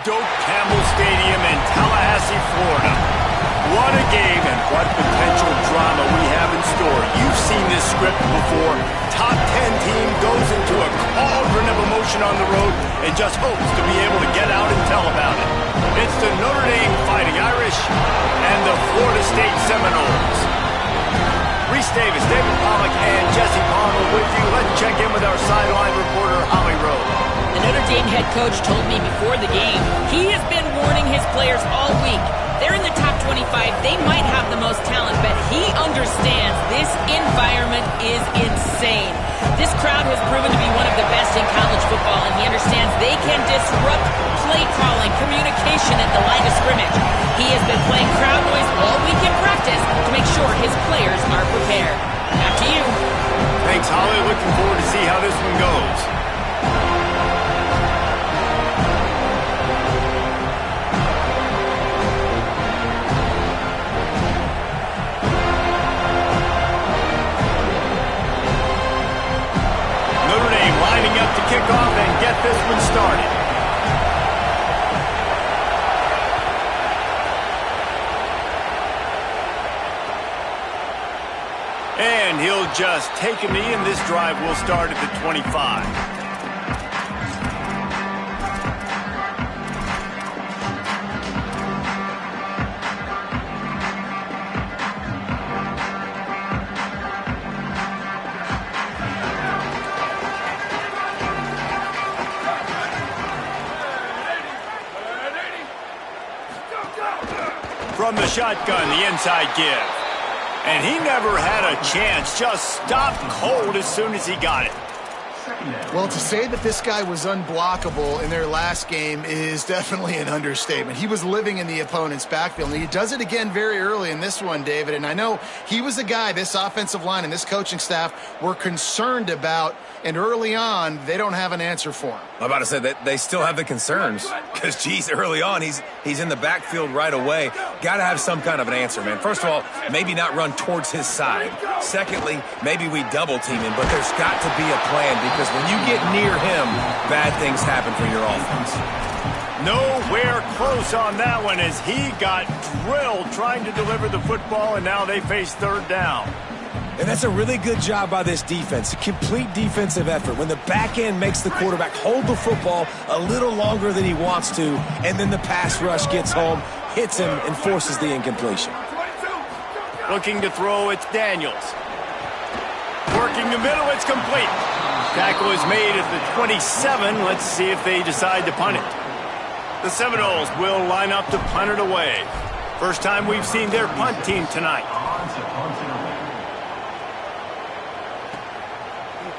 Doak Campbell Stadium in Tallahassee, Florida. What a game and what potential drama we have in store. You've seen this script before. Top 10 team goes into a cauldron of emotion on the road and just hopes to be able to get out and tell about it. It's the Notre Dame Fighting Irish and the Florida State Seminoles. Reese Davis, David Pollack, and Jesse Palmer with you. Let's check in with our sideline reporter, Holly Rowe. The Notre Dame head coach told me before the game he has been warning his players all week. They're in the top 25. They might have the most talent, but he understands this environment is insane. This crowd has proven to be one of the best in college football, and he understands they can disrupt play calling, communication at the line of scrimmage. He has been playing crowd noise all week in practice to make sure his players are prepared. Back to you. Thanks, Holly. Looking forward to see how this one goes. Lining up to kick off and get this one started. And he'll just take a knee, and this drive will start at the 25. From the shotgun, the inside give. And he never had a chance, just stopped cold as soon as he got it. Well, to say that this guy was unblockable in their last game is definitely an understatement. He was living in the opponent's backfield, and he does it again very early in this one, David. And I know he was a guy this offensive line and this coaching staff were concerned about, and early on, they don't have an answer for him. I'm about to say that they still have the concerns because, geez, early on, he's in the backfield right away. Got to have some kind of an answer, man. First of all, maybe not run towards his side. Secondly, maybe we double team him, but there's got to be a plan because when you get near him, bad things happen for your offense. Nowhere close on that one as he got drilled trying to deliver the football, and now they face third down. And that's a really good job by this defense, a complete defensive effort. When the back end makes the quarterback hold the football a little longer than he wants to, and then the pass rush gets home, hits him, and forces the incompletion. Looking to throw, it's Daniels. Working the middle, it's complete. Tackle is made at the 27. Let's see if they decide to punt it. The Seminoles will line up to punt it away. First time we've seen their punt team tonight.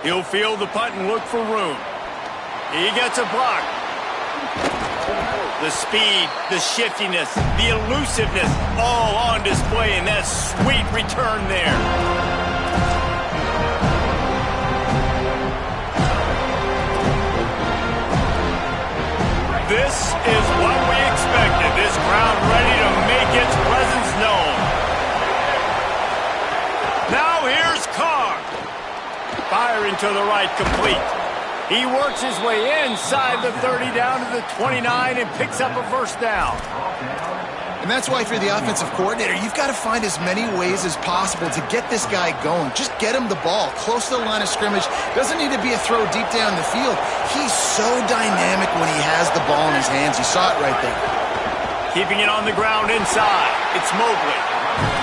He'll field the punt and look for room. He gets a block. The speed, the shiftiness, the elusiveness, all on display in that sweet return there. This is what we expected. This crowd ready to make its presence known. Now here's Carr. Firing to the right, complete. He works his way inside the 30 down to the 29 and picks up a first down. And that's why if you're the offensive coordinator, you've got to find as many ways as possible to get this guy going. Just get him the ball close to the line of scrimmage. Doesn't need to be a throw deep down the field. He's so dynamic when he has the ball in his hands. You saw it right there. Keeping it on the ground inside. It's Mobley.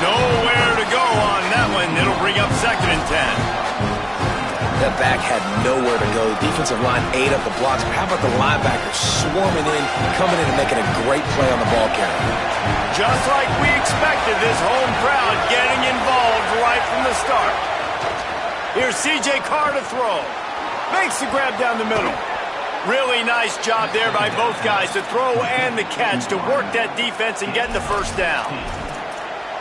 Nowhere to go on that one. It'll bring up 2nd and 10. That back had nowhere to go. Defensive line ate up the blocks. But how about the linebackers swarming in, coming in and making a great play on the ball carrier? Just like we expected, this home crowd getting involved right from the start. Here's C.J. Carr to throw. Makes the grab down the middle. Really nice job there by both guys to throw and the catch to work that defense and get the first down.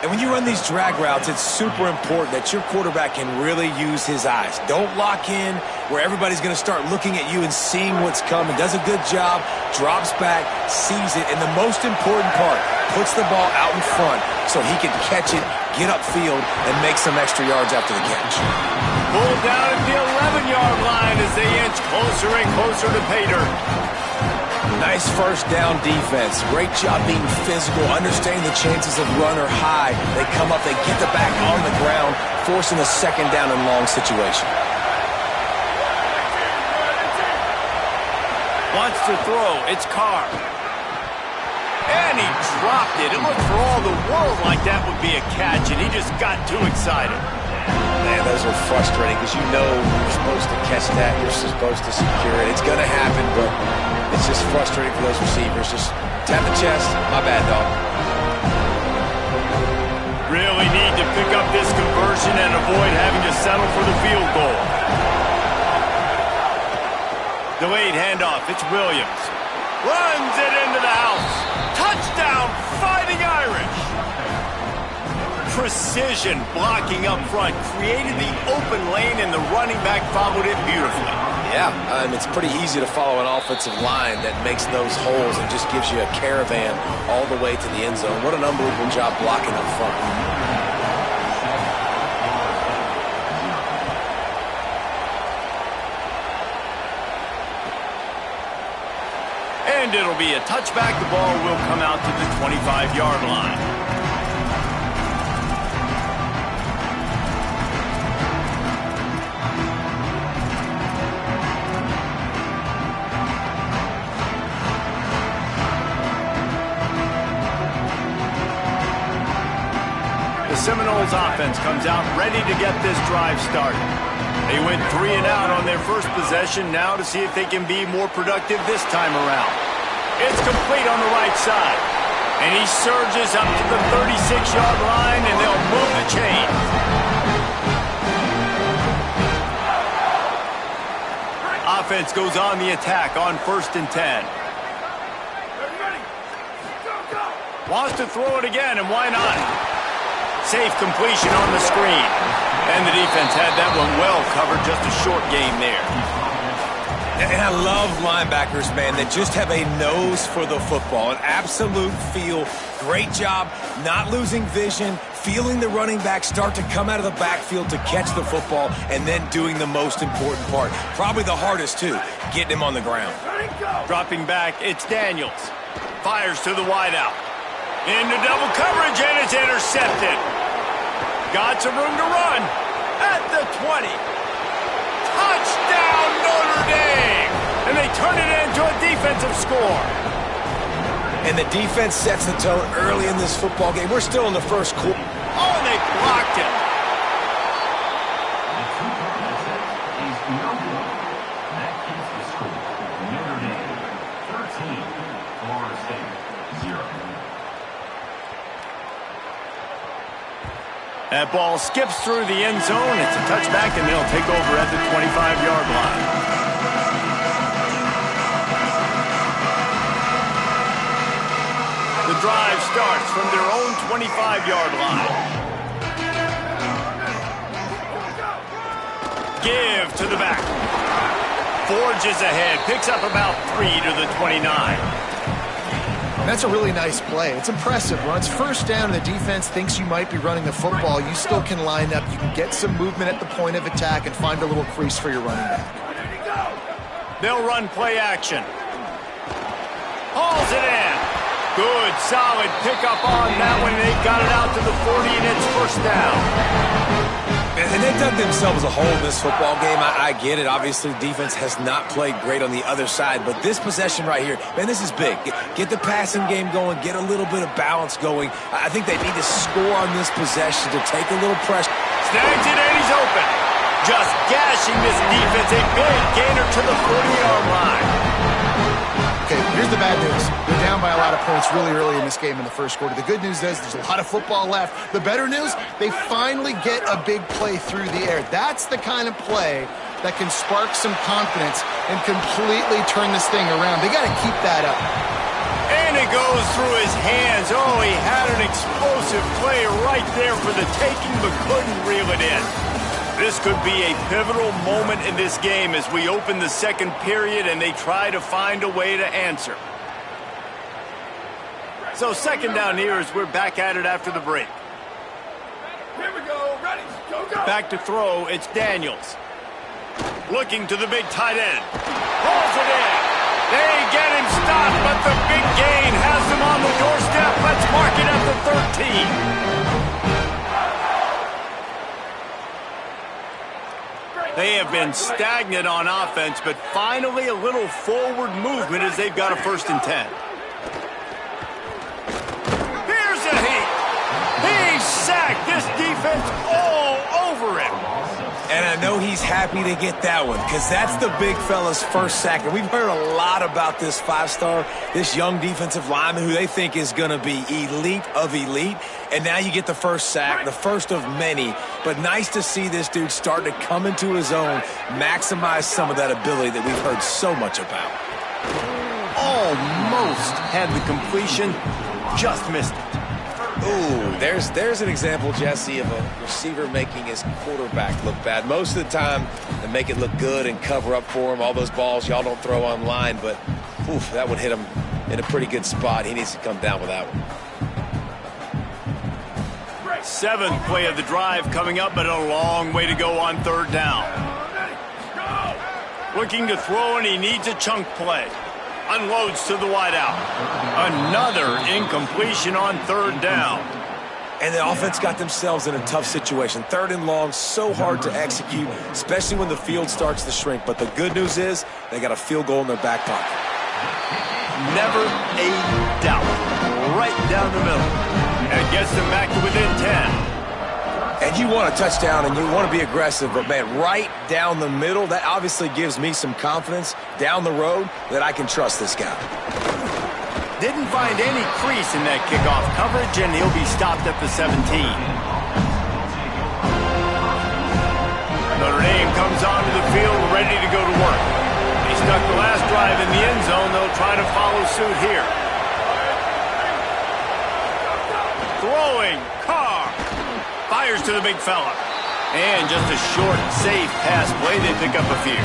And when you run these drag routes, it's super important that your quarterback can really use his eyes. Don't lock in where everybody's going to start looking at you and seeing what's coming. Does a good job, drops back, sees it, and the most important part, puts the ball out in front so he can catch it, get upfield, and make some extra yards after the catch. Pulled down at the 11-yard line as they inch closer and closer to pay dirt. Nice first down defense. Great job being physical, understanding the chances of run or high. They come up, they get the back on the ground, forcing a second down and long situation. Wants to throw. It's Carr. And he dropped it. It looked for all the world like that would be a catch, and he just got too excited. Man, those are frustrating because you know you're supposed to catch that. You're supposed to secure it. It's going to happen, but it's just frustrating for those receivers. Just tap the chest. My bad, dog. Really need to pick up this conversion and avoid having to settle for the field goal. Delayed handoff. It's Williams. Runs it into the house. Touchdown, Fighting Irish. Precision blocking up front. Created the open lane, and the running back followed it beautifully. Yeah, it's pretty easy to follow an offensive line that makes those holes and just gives you a caravan all the way to the end zone. What an unbelievable job blocking up front. And it'll be a touchback. The ball will come out to the 25-yard line. The Seminoles offense comes out ready to get this drive started. They went 3 and out on their first possession, now to see if they can be more productive this time around. It's complete on the right side. And he surges up to the 36-yard line, and they'll move the chain. Offense goes on the attack on 1st and 10. Wants to throw it again, and why not? Safe completion on the screen. And the defense had that one well covered, just a short game there. And I love linebackers, man, that just have a nose for the football, an absolute feel. Great job not losing vision, feeling the running back start to come out of the backfield to catch the football, and then doing the most important part. Probably the hardest, too, getting him on the ground. Dropping back, it's Daniels. Fires to the wideout. Into double coverage, and it's intercepted. Got some room to run at the 20. Touchdown, Notre Dame! And they turn it into a defensive score. And the defense sets the tone early in this football game. We're still in the first quarter. Oh, and they blocked it. That ball skips through the end zone. It's a touchback, and they'll take over at the 25-yard line. The drive starts from their own 25-yard line. Give to the back. Forges ahead. Picks up about 3 to the 29. That's a really nice play. It's impressive. When it's first down and the defense thinks you might be running the football, you still can line up. You can get some movement at the point of attack and find a little crease for your running back. They'll run play action. Hauls it in. Good, solid pickup on that one. They got it out to the 40, and it's first down. And they dug themselves a hole in this football game. I get it. Obviously, defense has not played great on the other side. But this possession right here, man, this is big. Get the passing game going. Get a little bit of balance going. I think they need to score on this possession to take a little pressure. Snags it, and he's open. Just gashing this defense. A big gainer to the 40-yard line. Okay, here's the bad news. They're down by a lot of points really early in this game in the first quarter. The good news is there's a lot of football left. The better news, they finally get a big play through the air. That's the kind of play that can spark some confidence and completely turn this thing around. They got to keep that up. And it goes through his hands. Oh, he had an explosive play right there for the taking, but couldn't reel it in. This could be a pivotal moment in this game as we open the second period and they try to find a way to answer. So second down here as we're back at it after the break. Here we go. Ready. Go, go. Back to throw. It's Daniels. Looking to the big tight end. Hauls it in. They get him stopped, but the big gain has them on the doorstep. Let's mark it at the 13. They have been stagnant on offense, but finally a little forward movement as they've got a 1st and 10. Here's a heat. He's sacked. This defense all over him. And I know he's happy to get that one because that's the big fella's first sack. And we've heard a lot about this 5-star, this young defensive lineman who they think is going to be elite of elite. And now you get the first sack, the first of many. But nice to see this dude start to come into his own, maximize some of that ability that we've heard so much about. Almost had the completion, just missed it. Ooh, there's an example, Jesse, of a receiver making his quarterback look bad. Most of the time, they make it look good and cover up for him. All those balls y'all don't throw online, but oof, that would hit him in a pretty good spot. He needs to come down with that one. 7th play of the drive coming up, but a long way to go on 3rd down. Looking to throw, and he needs a chunk play. Unloads to the wideout. Another incompletion on 3rd down. And the offense got themselves in a tough situation. 3rd and long, so hard to execute, especially when the field starts to shrink. But the good news is they got a field goal in their back pocket. Never a doubt. Right down the middle. And gets them back to within 10. And you want a touchdown and you want to be aggressive, but man, right down the middle, that obviously gives me some confidence down the road that I can trust this guy. Didn't find any crease in that kickoff coverage, and he'll be stopped at the 17. Notre Dame comes onto the field ready to go to work. They stuck the last drive in the end zone. They'll try to follow suit here. Throwing, Carr. Fires to the big fella. And just a short, safe pass play. They pick up a few.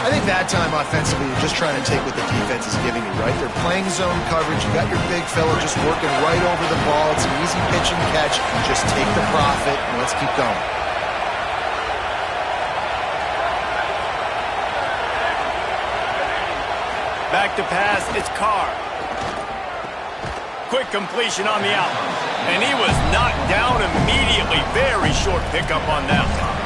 I think that time offensively, you're just trying to take what the defense is giving you, right? They're playing zone coverage. You got your big fella just working right over the ball. It's an easy pitch and catch. Just take the profit and let's keep going. Back to pass. It's Carr. Quick completion on the out. And he was knocked down immediately. Very short pickup on that one.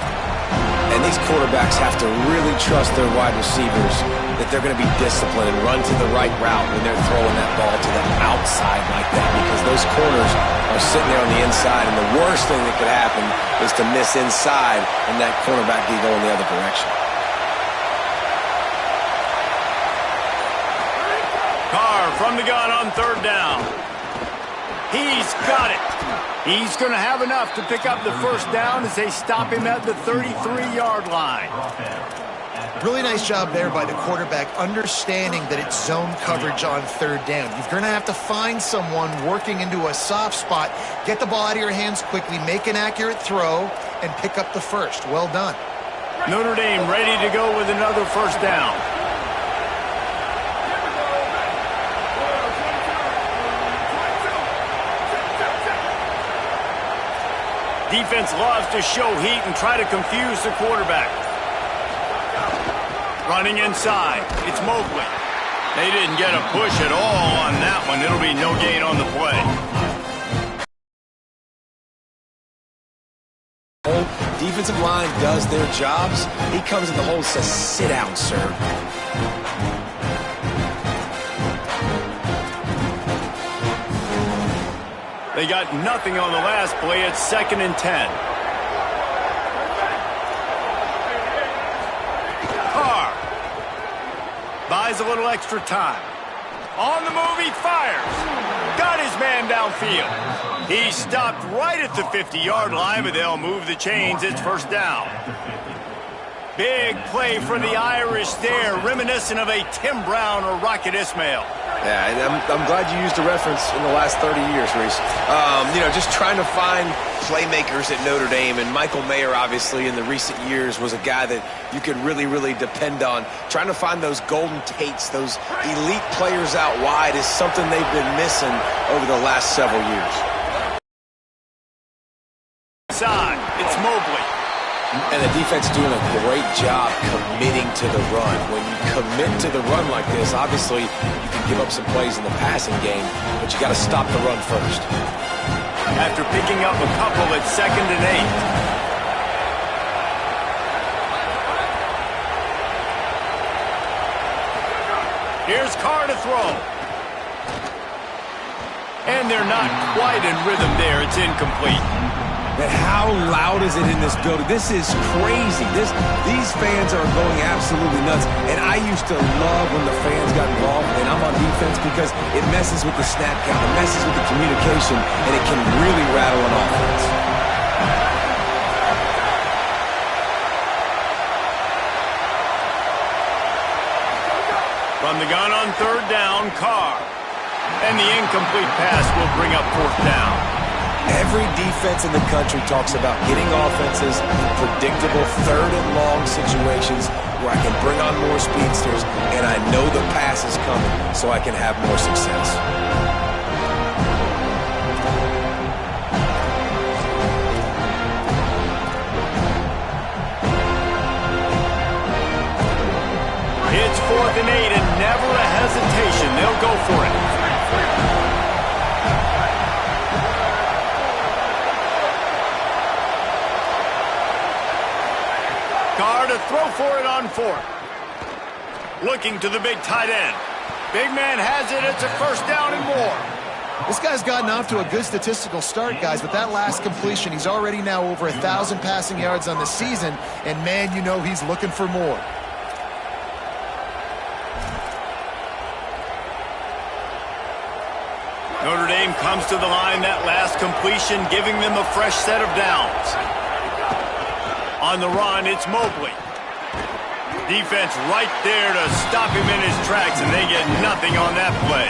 And these quarterbacks have to really trust their wide receivers that they're going to be disciplined and run to the right route when they're throwing that ball to the outside like that, because those corners are sitting there on the inside, and the worst thing that could happen is to miss inside and that cornerback be going the other direction. Carr from the gun on 3rd down. He's got it. He's going to have enough to pick up the 1st down as they stop him at the 33-yard line. Really nice job there by the quarterback, understanding that it's zone coverage on 3rd down. You're going to have to find someone working into a soft spot, get the ball out of your hands quickly, make an accurate throw, and pick up the 1st. Well done. Notre Dame ready to go with another 1st down. Defense loves to show heat and try to confuse the quarterback. Running inside. It's Mobley. They didn't get a push at all on that one. It'll be no gain on the play. Defensive line does their jobs. He comes in the hole and says, "Sit down, sir." They got nothing on the last play. It's 2nd and 10. Carr buys a little extra time. On the move, he fires. Got his man downfield. He stopped right at the 50-yard line, but they'll move the chains. It's 1st down. Big play for the Irish there, reminiscent of a Tim Brown or Rocket Ismail. Yeah, and I'm glad you used the reference in the last 30 years, Reese. Just trying to find playmakers at Notre Dame, and Michael Mayer, obviously, in the recent years was a guy that you could really, really depend on. Trying to find those golden Tates, those elite players out wide is something they've been missing over the last several years. Side, it's Mobley. And the defense doing a great job committing to the run. When you commit to the run like this, obviously you can give up some plays in the passing game, but you got to stop the run first. After picking up a couple at 2nd and 8. Here's Carr to throw. And they're not quite in rhythm there. It's incomplete. Man, how loud is it in this building? This is crazy. These fans are going absolutely nuts. And I used to love when the fans got involved, and I'm on defense because it messes with the snap count, it messes with the communication, and it can really rattle an offense. From the gun on 3rd down, Carr. And the incomplete pass will bring up 4th down. Every defense in the country talks about getting offenses in predictable 3rd and long situations where I can bring on more speedsters and I know the pass is coming so I can have more success. It's 4th and 8 and never a hesitation. They'll go for it. Carr to throw for it on 4th. Looking to the big tight end. Big man has it. It's a 1st down and more. This guy's gotten off to a good statistical start, guys. With that last completion, he's already now over 1,000 passing yards on the season. And, man, you know he's looking for more. Notre Dame comes to the line. That last completion giving them a fresh set of downs. On the run, it's Mobley. Defense right there to stop him in his tracks, and they get nothing on that play.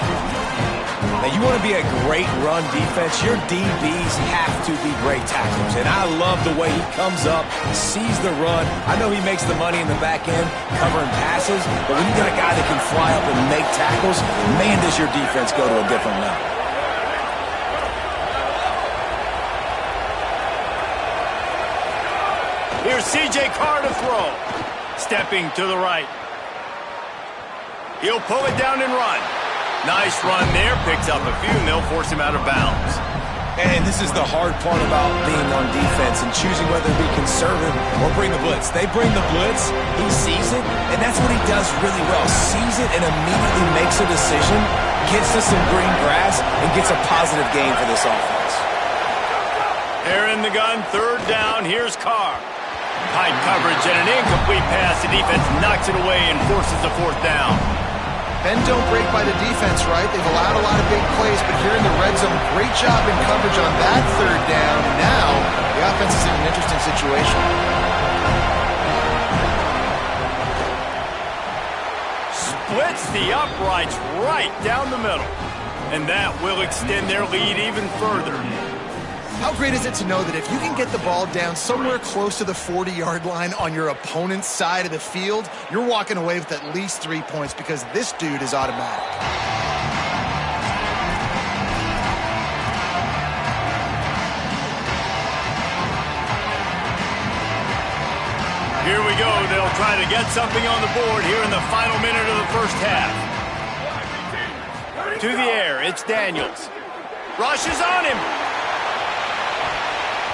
Now, you want to be a great run defense, your DBs have to be great tacklers. And I love the way he comes up, sees the run. I know he makes the money in the back end covering passes, but when you got a guy that can fly up and make tackles, man, does your defense go to a different level. Here's C.J. Carr to throw. Stepping to the right. He'll pull it down and run. Nice run there. Picks up a few, and they'll force him out of bounds. And this is the hard part about being on defense and choosing whether to be conservative or bring the blitz. They bring the blitz, he sees it, and that's what he does really well. Sees it and immediately makes a decision, gets to some green grass, and gets a positive gain for this offense. They're in the gun, 3rd down. Here's Carr. Tight coverage and an incomplete pass. The defense knocks it away and forces a 4th down. Bend don't break by the defense, right? They've allowed a lot of big plays, but here in the red zone, great job in coverage on that 3rd down. Now, the offense is in an interesting situation. Splits the uprights right down the middle. And that will extend their lead even further. How great is it to know that if you can get the ball down somewhere close to the 40-yard line on your opponent's side of the field, you're walking away with at least 3 points because this dude is automatic. Here we go. They'll try to get something on the board here in the final minute of the first half. To the air, it's Daniels. Rushes on him.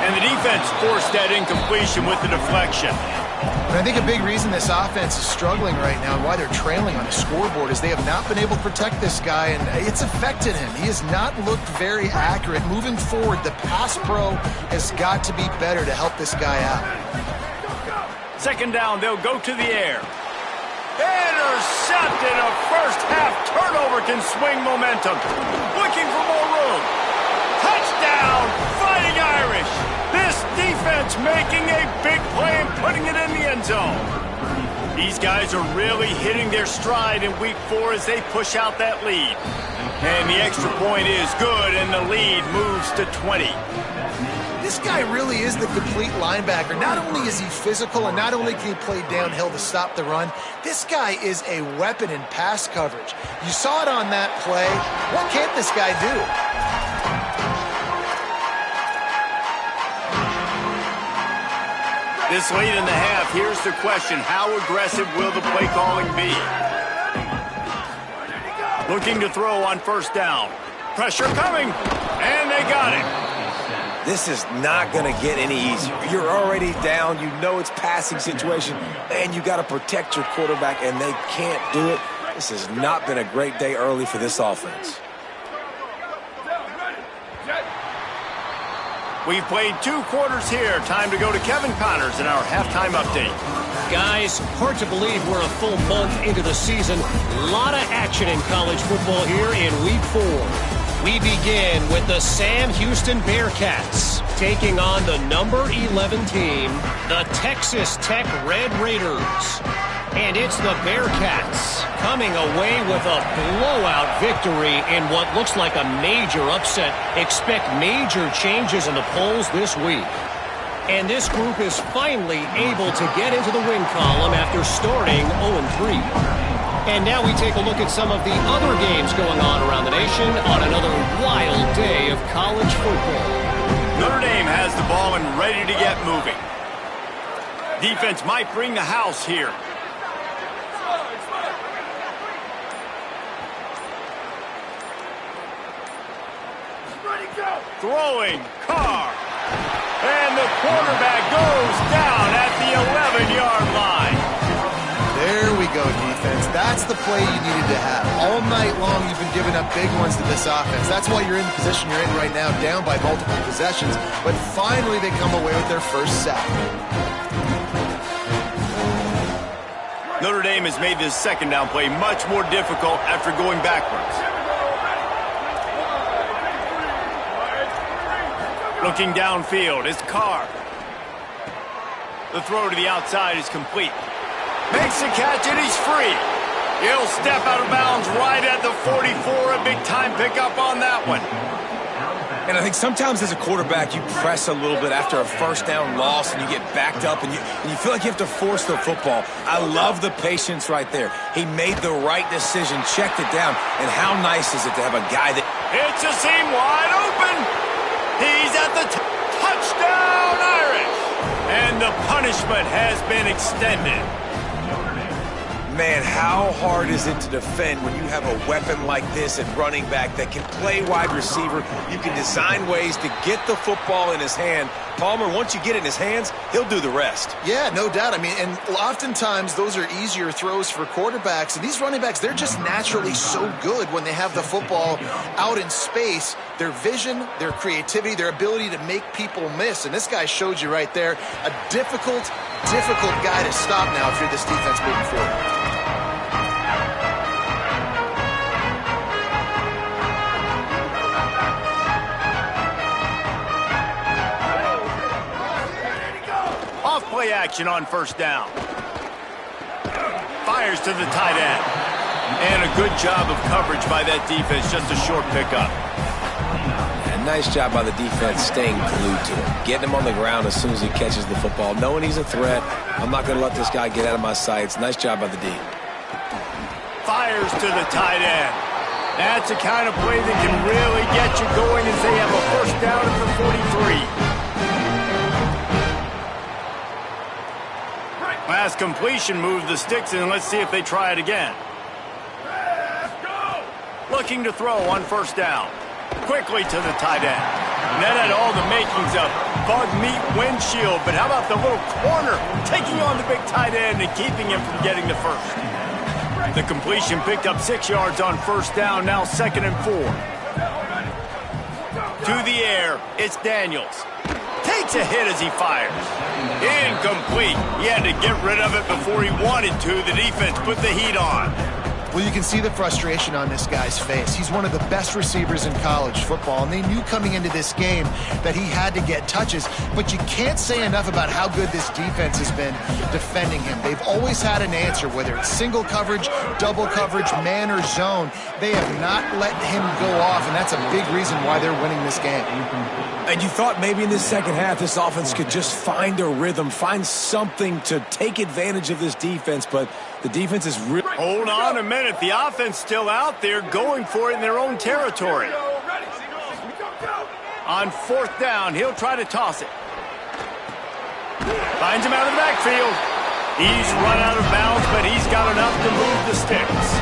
And the defense forced that incompletion with the deflection. And I think a big reason this offense is struggling right now and why they're trailing on the scoreboard is they have not been able to protect this guy, and it's affected him. He has not looked very accurate. Moving forward, the pass pro has got to be better to help this guy out. 2nd down, they'll go to the air. Intercepted. A first-half turnover can swing momentum. Looking for more room. Touchdown, Fighting Irish. This defense making a big play and putting it in the end zone. These guys are really hitting their stride in week 4 as they push out that lead. And the extra point is good, and the lead moves to 20. This guy really is the complete linebacker. Not only is he physical and not only can he play downhill to stop the run, this guy is a weapon in pass coverage. You saw it on that play. What can't this guy do? This late in the half, here's the question. How aggressive will the play calling be? Looking to throw on first down. Pressure coming, and they got it. This is not going to get any easier. You're already down. You know it's passing situation, and you got to protect your quarterback, and they can't do it. This has not been a great day early for this offense. We've played 2 quarters here. Time to go to Kevin Connors in our halftime update. Guys, hard to believe we're a full month into the season. A lot of action in college football here in Week 4. We begin with the Sam Houston Bearcats taking on the number 11 team, the Texas Tech Red Raiders. And it's the Bearcats coming away with a blowout victory in what looks like a major upset. Expect major changes in the polls this week. And this group is finally able to get into the win column after starting 0-3. And now we take a look at some of the other games going on around the nation on another wild day of college football. Notre Dame has the ball and ready to get moving. Defense might bring the house here. Throwing, Carr. And the quarterback goes down at the 11-yard line. There we go, defense. That's the play you needed to have. All night long, you've been giving up big ones to this offense. That's why you're in the position you're in right now, down by multiple possessions. But finally, they come away with their first sack. Notre Dame has made this second down play much more difficult after going backwards. Looking downfield is Carr. The throw to the outside is complete. Makes the catch and he's free. He'll step out of bounds right at the 44. A big-time pickup on that one. And I think sometimes as a quarterback, you press a little bit after a first down loss and you get backed up and you feel like you have to force the football. I love the patience right there. He made the right decision, checked it down, and how nice is it to have a guy that... It's a seam wide open. He's at the touchdown Irish. And the punishment has been extended. Man, how hard is it to defend when you have a weapon like this at running back that can play wide receiver? You can design ways to get the football in his hand. Palmer, once you get it in his hands, he'll do the rest. Yeah, no doubt. I mean, and oftentimes those are easier throws for quarterbacks. And these running backs, they're just naturally so good when they have the football out in space. Their vision, their creativity, their ability to make people miss. And this guy showed you right there, a difficult guy to stop now if you're this defense moving forward. Play action on first down. Fires to the tight end. And a good job of coverage by that defense. Just a short pickup. And nice job by the defense staying glued to him. Getting him on the ground as soon as he catches the football. Knowing he's a threat. I'm not going to let this guy get out of my sights. Nice job by the D. Fires to the tight end. That's the kind of play that can really get you going as they have a first down at the 43. Last completion moved the sticks in. Let's see if they try it again. Looking to throw on first down. Quickly to the tight end. And that had all the makings of bug meat windshield. But how about the little corner taking on the big tight end and keeping him from getting the first? The completion picked up 6 yards on first down. Now 2nd and 4. To the air. It's Daniels. Takes a hit as he fires. Incomplete. He had to get rid of it before he wanted to. The defense put the heat on. Well, you can see the frustration on this guy's face. He's one of the best receivers in college football, and they knew coming into this game that he had to get touches, but you can't say enough about how good this defense has been defending him. They've always had an answer, whether it's single coverage, double coverage, man or zone. They have not let him go off, and that's a big reason why they're winning this game. And you thought maybe in this second half this offense could just find a rhythm, find something to take advantage of this defense, but the defense is really... Hold on a minute. The offense still out there going for it in their own territory. On fourth down, he'll try to toss it. Finds him out of the backfield. He's run out of bounds, but he's got enough to move the sticks.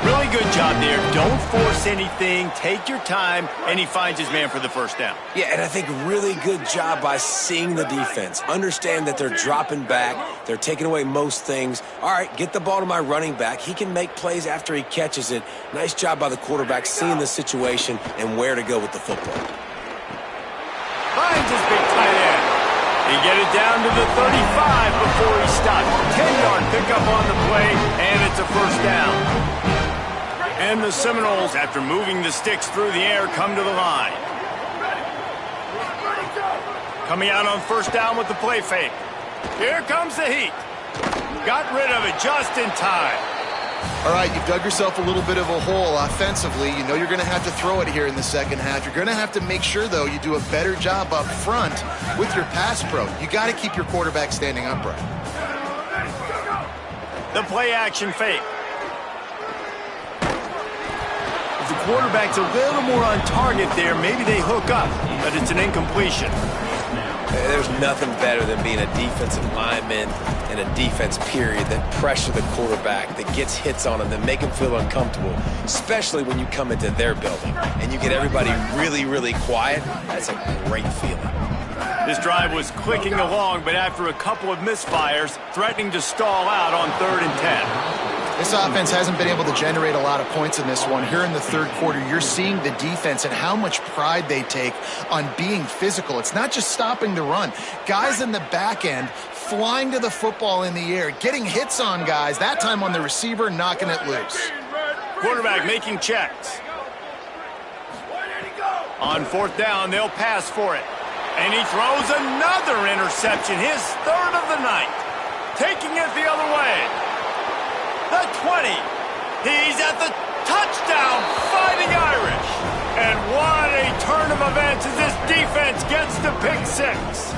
Really good job there. Don't force anything. Take your time, and he finds his man for the first down. Yeah, and I think really good job by seeing the defense. Understand that they're dropping back. They're taking away most things. All right, get the ball to my running back. He can make plays after he catches it. Nice job by the quarterback seeing the situation and where to go with the football. Finds his big tight end. He get it down to the 35 before he stops. 10-yard pickup on the play, and it's a first down. And the Seminoles, after moving the sticks through the air, come to the line. Coming out on first down with the play fake. Here comes the heat. Got rid of it just in time. All right, you've dug yourself a little bit of a hole offensively. You know you're going to have to throw it here in the second half. You're going to have to make sure, though, you do a better job up front with your pass pro. You got to keep your quarterback standing upright. The play action fake. If the quarterback's a little more on target there, maybe they hook up, but it's an incompletion. There's nothing better than being a defensive lineman and a defense period that pressure the quarterback, that gets hits on him, that make him feel uncomfortable, especially when you come into their building and you get everybody really, really quiet. That's a great feeling. This drive was clicking along, but after a couple of misfires, threatening to stall out on 3rd and 10. This offense hasn't been able to generate a lot of points in this one. Here in the third quarter, you're seeing the defense and how much pride they take on being physical. It's not just stopping the run. Guys in the back end flying to the football in the air, getting hits on guys, that time on the receiver, knocking it loose. Quarterback making checks. On 4th down, they'll pass for it. And he throws another interception, his 3rd of the night. Taking it the other way. The 20. He's at the touchdown, Fighting Irish. And what a turn of events as this defense gets the pick 6.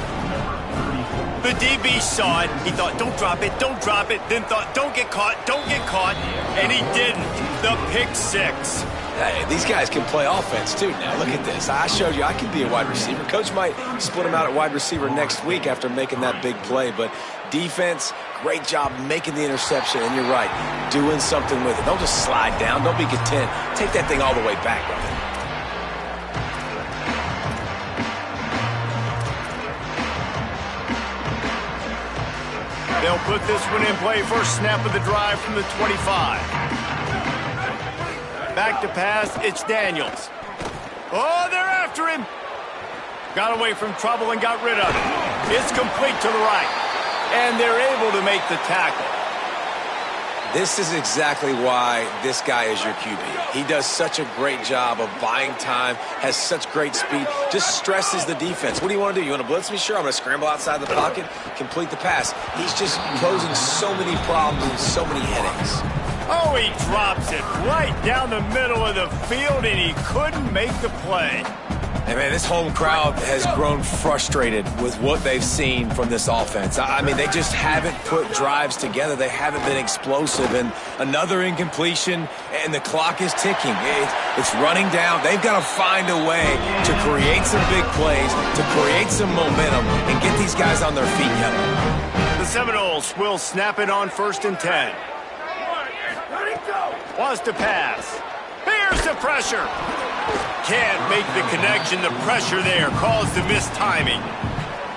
The DB saw it. He thought, don't drop it, don't drop it. Then thought, don't get caught, don't get caught. And he didn't. The pick 6. Hey, these guys can play offense, too. Now, look at this. I showed you I can be a wide receiver. Coach might split him out at wide receiver next week after making that big play. But defense, great job making the interception. And you're right, doing something with it. Don't just slide down. Don't be content. Take that thing all the way back, brother. They'll put this one in play. First snap of the drive from the 25. Back to pass, it's Daniels. Oh, they're after him. Got away from trouble and got rid of it. It's complete to the right. And they're able to make the tackle. This is exactly why this guy is your QB. He does such a great job of buying time, has such great speed, just stresses the defense. What do you want to do? You want to blitz me? Sure, I'm going to scramble outside the pocket, complete the pass. He's just posing so many problems and so many headaches. Oh, he drops it right down the middle of the field, and he couldn't make the play. Hey, man, this home crowd has grown frustrated with what they've seen from this offense. I mean, they just haven't put drives together. They haven't been explosive. And another incompletion, and the clock is ticking. It's running down. They've got to find a way to create some big plays, to create some momentum, and get these guys on their feet, Kevin. The Seminoles will snap it on 1st and 10. Wants to pass. Here's the pressure. Can't make the connection. The pressure there caused the missed timing.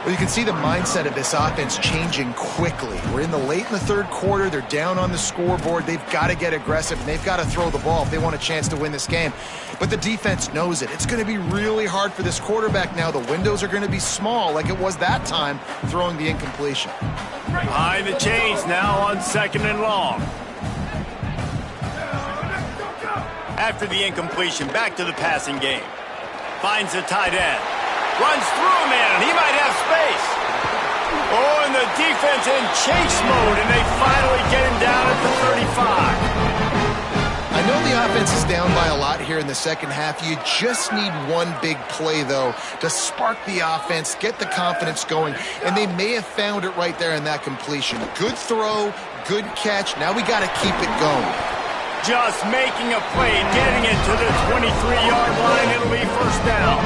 Well, you can see the mindset of this offense changing quickly. We're in the third quarter. They're down on the scoreboard. They've got to get aggressive, and they've got to throw the ball if they want a chance to win this game. But the defense knows it. It's going to be really hard for this quarterback now. The windows are going to be small like it was that time throwing the incompletion. Behind the chains now on 2nd and long. After the incompletion, back to the passing game. Finds the tight end. Runs through a man, and he might have space. Oh, and the defense in chase mode, and they finally get him down at the 35. I know the offense is down by a lot here in the second half. You just need one big play, though, to spark the offense, get the confidence going, and they may have found it right there in that completion. Good throw, good catch. Now we got to keep it going. Just making a play, getting it to the 23-yard line. It'll be first down.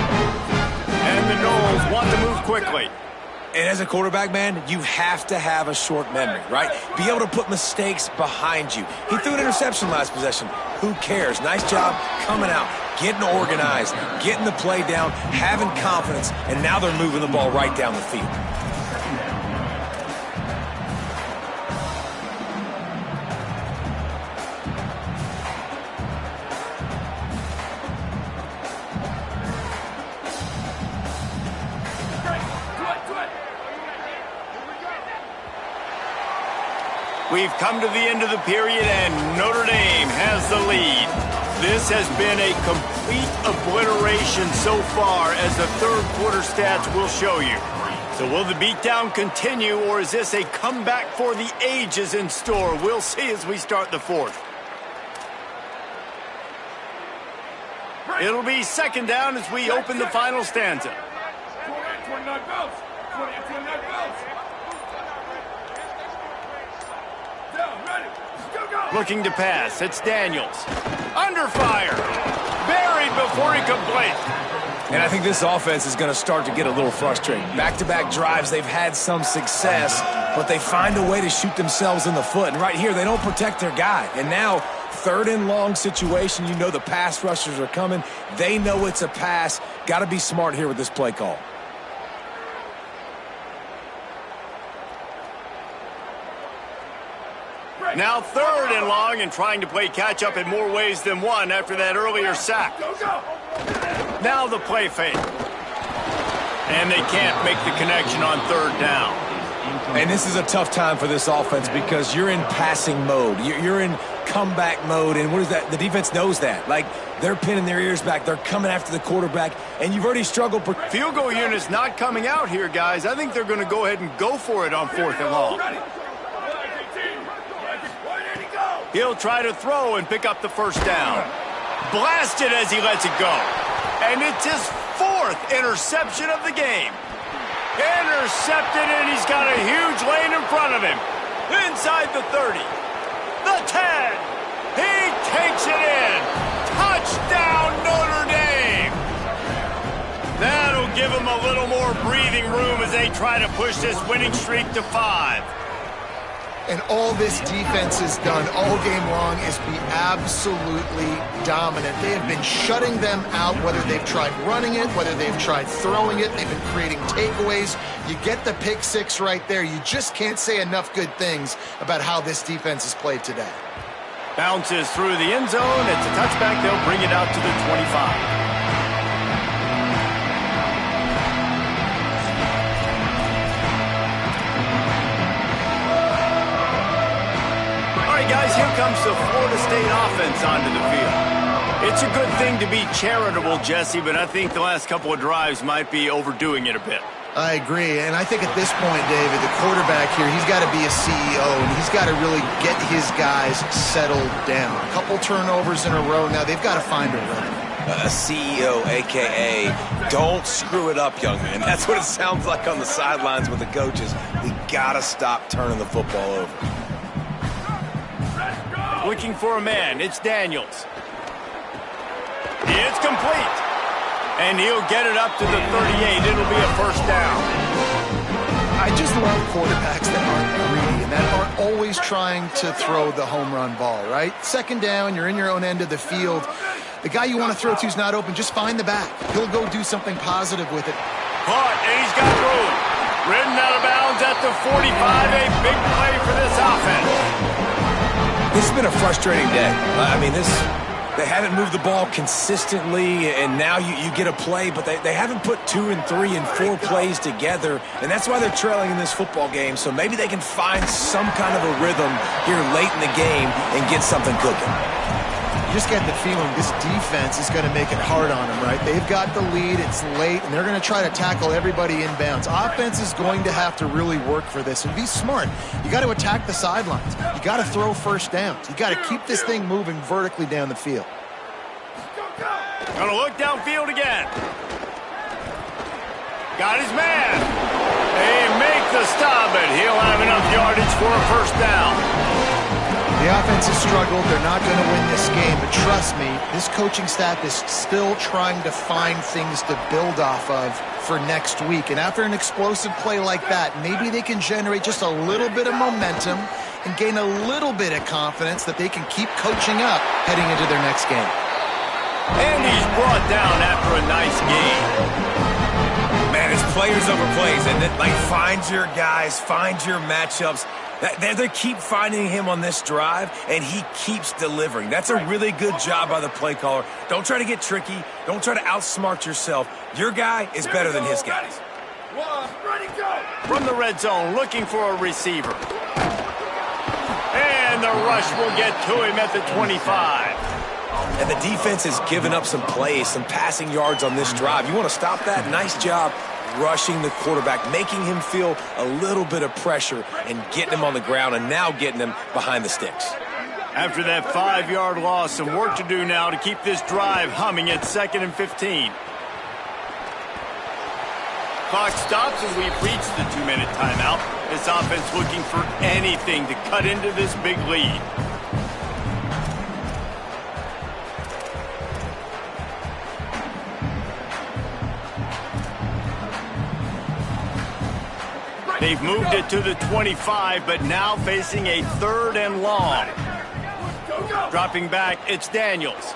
And the Noles want to move quickly. And as a quarterback, man, you have to have a short memory, right? Be able to put mistakes behind you. He threw an interception last possession. Who cares? Nice job coming out, getting organized, getting the play down, having confidence, and now they're moving the ball right down the field. We've come to the end of the period, and Notre Dame has the lead. This has been a complete obliteration so far, as the third quarter stats will show you. So will the beatdown continue, or is this a comeback for the ages in store? We'll see as we start the fourth. It'll be second down as we open the final stanza. 29 belts. 29 belts. Looking to pass. It's Daniels. Under fire. Buried before he could blink. And I think this offense is going to start to get a little frustrated. Back-to-back drives, they've had some success, but they find a way to shoot themselves in the foot. And right here, they don't protect their guy. And now, third and long situation, you know the pass rushers are coming. They know it's a pass. Got to be smart here with this play call. Now third and long, and trying to play catch-up in more ways than one after that earlier sack. Now the play fake. And they can't make the connection on third down. And this is a tough time for this offense because you're in passing mode. You're in comeback mode, and what is that? The defense knows that. Like, they're pinning their ears back. They're coming after the quarterback, and you've already struggled. Field goal unit's not coming out here, guys. I think they're going to go ahead and go for it on fourth and long. He'll try to throw and pick up the first down. Blasted as he lets it go. And it's his fourth interception of the game. Intercepted, and he's got a huge lane in front of him. Inside the 30. The 10. He takes it in. Touchdown, Notre Dame. That'll give him a little more breathing room as they try to push this winning streak to 5. And all this defense has done all game long is be absolutely dominant. They have been shutting them out, whether they've tried running it, whether they've tried throwing it. They've been creating takeaways. You get the pick six right there. You just can't say enough good things about how this defense has played today. Bounces through the end zone. It's a touchback. They'll bring it out to the 25. Guys, here comes the Florida State offense onto the field. It's a good thing to be charitable, Jesse, but I think the last couple of drives might be overdoing it a bit. I agree, and I think at this point, David, the quarterback here, he's got to be a CEO, and he's got to really get his guys settled down. A couple turnovers in a row now. They've got to find a rhythm. A CEO, a.k.a. don't screw it up, young man. That's what it sounds like on the sidelines with the coaches. We got to stop turning the football over. Looking for a man. It's Daniels. It's complete. And he'll get it up to the 38. It'll be a first down. I just love quarterbacks that aren't greedy and that aren't always trying to throw the home run ball, right? Second down, you're in your own end of the field. The guy you want to throw to is not open. Just find the back. He'll go do something positive with it. Caught, and he's got room. Ridden out of bounds at the 45. A big play for this offense. This has been a frustrating day. I mean, they haven't moved the ball consistently, and now you get a play, but they haven't put 2 and 3 and 4 plays together, and that's why they're trailing in this football game. So maybe they can find some kind of a rhythm here late in the game and get something cooking. You just get the feeling this defense is going to make it hard on them, right? They've got the lead, it's late, and they're going to try to tackle everybody inbounds. Offense is going to have to really work for this and be smart. You got to attack the sidelines. You got to throw first downs. You got to keep this thing moving vertically down the field. Going to look downfield again. Got his man. They make the stop, but he'll have enough yardage for a first down. The offense has struggled. They're not going to win this game, but trust me, this coaching staff is still trying to find things to build off of for next week. And after an explosive play like that, maybe they can generate just a little bit of momentum and gain a little bit of confidence that they can keep coaching up heading into their next game. And he's brought down after a nice game. Man, it's players over plays, and like find your guys, find your matchups. They keep finding him on this drive, and he keeps delivering. That's a really good job by the play caller. Don't try to get tricky. Don't try to outsmart yourself. Your guy is better than his guys. Ready, go! From the red zone, looking for a receiver. And the rush will get to him at the 25. And the defense has given up some plays, some passing yards on this drive. You want to stop that? Nice job rushing the quarterback, making him feel a little bit of pressure and getting him on the ground and now getting him behind the sticks. After that 5-yard loss, some work to do now to keep this drive humming at 2nd and 15. Clock stops as we've reached the 2-minute timeout. This offense looking for anything to cut into this big lead. They've moved it to the 25, but now facing a 3rd and long. Dropping back, it's Daniels.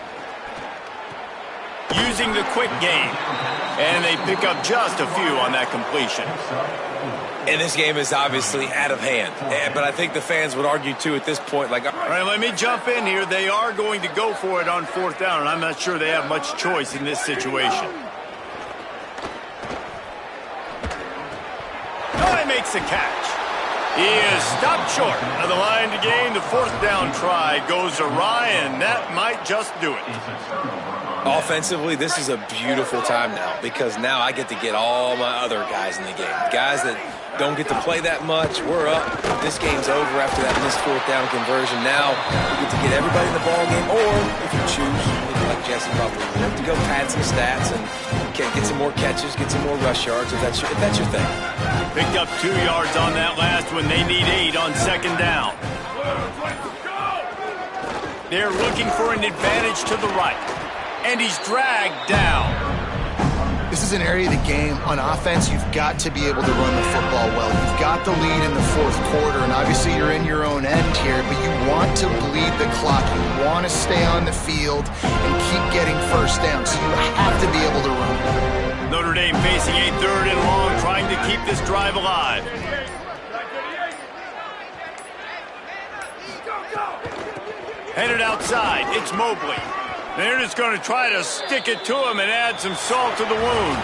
Using the quick game. And they pick up just a few on that completion. And this game is obviously out of hand. But I think the fans would argue, too, at this point. Like, all right, let me jump in here. They are going to go for it on 4th down, and I'm not sure they have much choice in this situation. He makes a catch. He is stopped short of the line to gain. The 4th down try goes awry, and that might just do it. Offensively, this is a beautiful time now because now I get to get all my other guys in the game. Guys that don't get to play that much. We're up. This game's over after that missed 4th down conversion. Now we get to get everybody in the ball game, or if you choose, like Jesse probably would, to go pad some stats and get some more catches, get some more rush yards if that's your thing. Picked up 2 yards on that last one. They need 8 on 2nd down. They're looking for an advantage to the right. And he's dragged down. This is an area of the game on offense you've got to be able to run the football well. You've got the lead in the 4th quarter, and obviously you're in your own end here, but you want to bleed the clock. You want to stay on the field and keep getting 1st down, so you have to be able to run. Notre Dame facing a 3rd and long, trying to keep this drive alive. Headed outside, it's Mobley. They're just going to try to stick it to him and add some salt to the wound.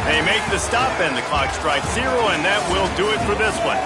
They make the stop, and the clock strikes 0, and that will do it for this one.